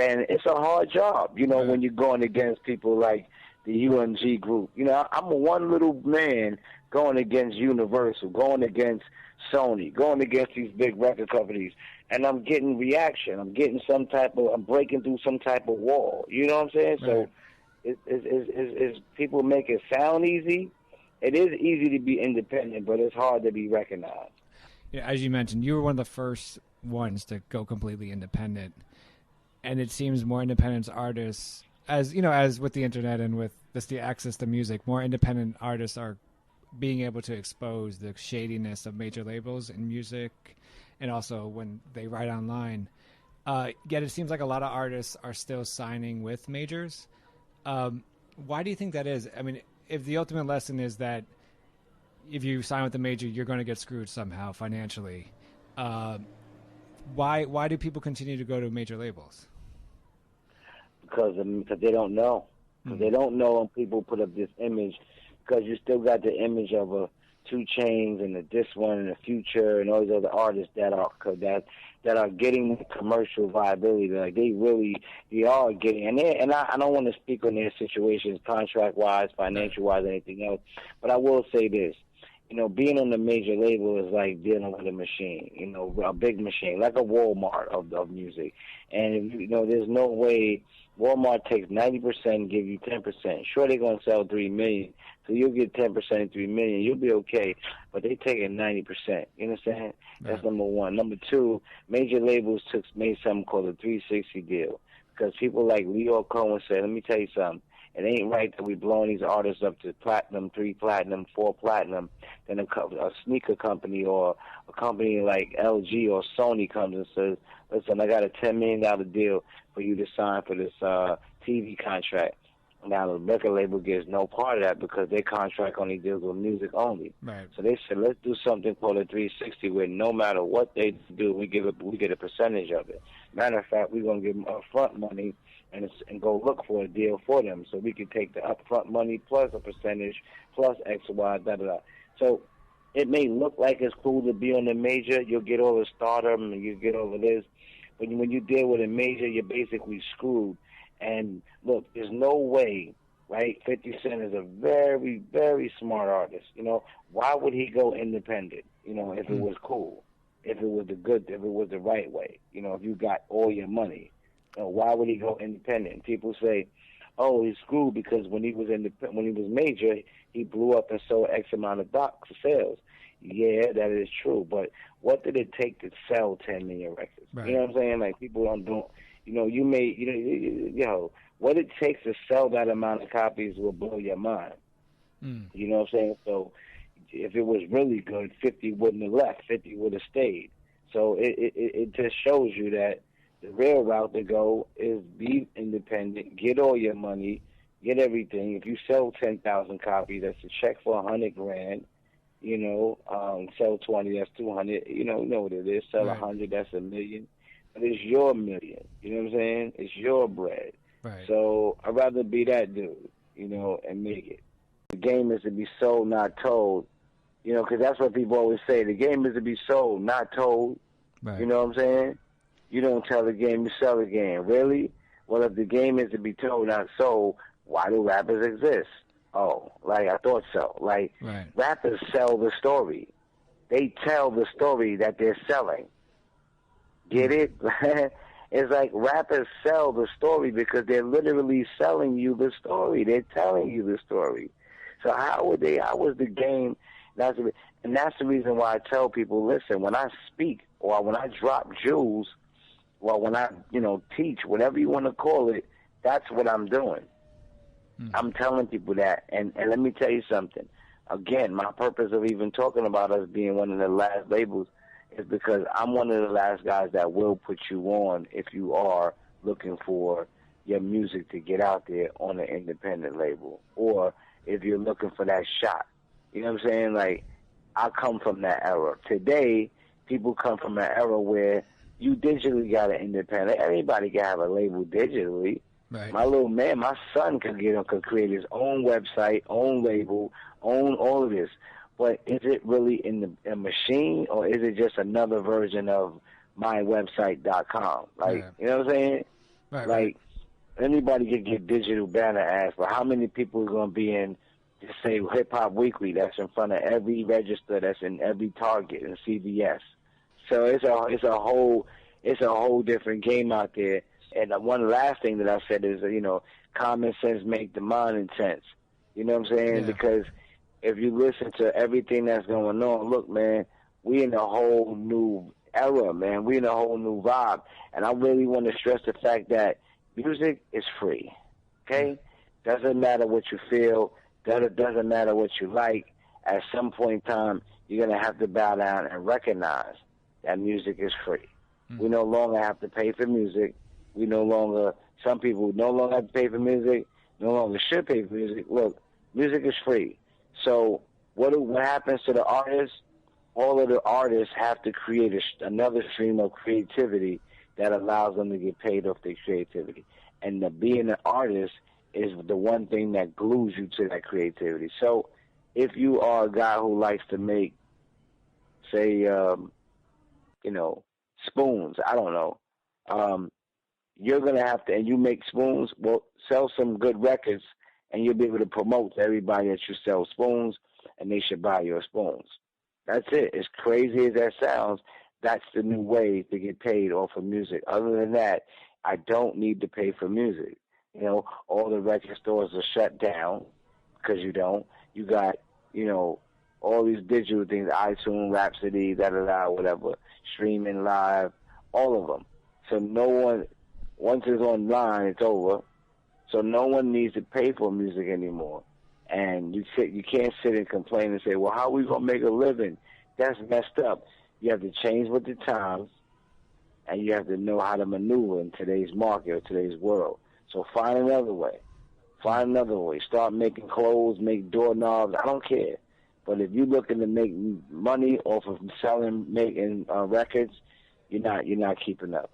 And it's a hard job, when you're going against people like the UMG group. I'm a one little man going against Universal, going against Sony, going against these big record companies, and I'm getting reaction. I'm breaking through some type of wall. You know what I'm saying? Right. So it's people make it sound easy. It is easy to be independent, but it's hard to be recognized. Yeah, as you mentioned, you were one of the first ones to go completely independent. And it seems more independent artists, as with the internet and with the access to music, more independent artists are being able to expose the shadiness of major labels in music, and also when they write online. Yet it seems like a lot of artists are still signing with majors. Why do you think that is? I mean, if the ultimate lesson is that if you sign with a major, you're going to get screwed somehow financially, why do people continue to go to major labels? Because they don't know. Because they don't know, and people put up this image. Because you still got the image of a 2 Chainz and this one and the Future and all these other artists that are getting commercial viability. Like they are getting, and I don't want to speak on their situations, contract wise, financial wise, anything else. But I will say this. Being on the major label is like dealing with a machine, a big machine, like a Walmart of music. And, there's no way Walmart takes 90%, give you 10%. Sure, they're going to sell 3 million, so you'll get 10% of 3 million. You'll be okay, but they take it 90%. You understand? That's number one. Number two, major labels made something called a 360 deal, because people like Leo Cohen said, let me tell you something. It ain't right that we blowing these artists up to platinum, 3 platinum, 4 platinum. Then a sneaker company or a company like LG or Sony comes and says, listen, I got a $10 million deal for you to sign for this TV contract. Now, the record label gets no part of that because their contract only deals with music only. Right. So they said, let's do something called a 360 where no matter what they do, we get a percentage of it. Matter of fact, we're going to give them upfront money and go look for a deal for them, so we can take the upfront money plus a percentage plus X, Y, da. So it may look like it's cool to be on the major. You'll get all the stardom and you get over this. But when you deal with a major, you're basically screwed. And look, there's no way, right? 50 Cent is a very, very smart artist. Why would he go independent? If it was cool, if it was the right way. If you got all your money. Why would he go independent? People say, "Oh, he's screwed because when he was major, he blew up and sold X amount of sales." Yeah, that is true. But what did it take to sell 10 million records? Right. You know what I'm saying? Like people don't. What it takes to sell that amount of copies will blow your mind. You know what I'm saying? So if it was really good, 50 wouldn't have left. 50 would have stayed. So it just shows you that the real route to go is be independent, get all your money, get everything. If you sell 10,000 copies, that's a check for $100,000. Sell 20, that's 200. You know what it is. Sell 100, that's $1 million. But it's your million. You know what I'm saying? It's your bread. Right. So I'd rather be that dude, and make it. The game is to be sold, not told. Because that's what people always say. The game is to be sold, not told. Right. You know what I'm saying? You don't tell the game, you sell the game. Really? Well, if the game is to be told, not sold, why do rappers exist? Oh, like I thought so. Like, right. Rappers sell the story. They tell the story that they're selling. Get it? It's like rappers sell the story because they're literally selling you the story. They're telling you the story. So how was the game? And that's the reason why I tell people, listen, when I speak or when I drop jewels, or when I, teach, whatever you want to call it, that's what I'm doing. I'm telling people that. And let me tell you something. Again, my purpose of even talking about us being one of the last labels is because I'm one of the last guys that will put you on if you are looking for your music to get out there on an independent label, or if you're looking for that shot. You know what I'm saying? Like, I come from that era. Today, people come from an era where you digitally got an independent. Everybody can have a label digitally. Right. My little man, my son could create his own website, own label, own all of this. But is it really in a machine, or is it just another version of mywebsite.com? Like, You know what I'm saying? Like, anybody can get digital banner ads, but how many people are going to be in, just say, Hip Hop Weekly, that's in front of every register, that's in every Target and CVS. So it's a whole different game out there. And one last thing that I said is, common sense make the mind intense. You know what I'm saying? Yeah. Because if you listen to everything that's going on, look, man, we in a whole new era, man. We in a whole new vibe. And I really want to stress the fact that music is free, okay? Doesn't matter what you feel. Doesn't matter what you like. At some point in time, you're going to have to bow down and recognize that music is free. Mm-hmm. We no longer have to pay for music. Some people no longer have to pay for music, no longer should pay for music. Look, music is free. So what happens to the artists? All of the artists have to create another stream of creativity that allows them to get paid off their creativity. And being an artist is the one thing that glues you to that creativity. So if you are a guy who likes to make, say, spoons, I don't know, you're going to have to, and you make spoons, well, sell some good records, and you'll be able to promote to everybody that you sell spoons, and they should buy your spoons. That's it. As crazy as that sounds, that's the new way to get paid off of music. Other than that, I don't need to pay for music. All the record stores are shut down because you don't. You got, all these digital things, iTunes, Rhapsody, whatever, streaming live, all of them. So no one, once it's online, it's over. So no one needs to pay for music anymore. And you can't sit and complain and say, well, how are we going to make a living? That's messed up. You have to change with the times, and you have to know how to maneuver in today's market or today's world. So find another way. Start making clothes, make doorknobs. I don't care. But if you're looking to make money off of making records, you're not keeping up.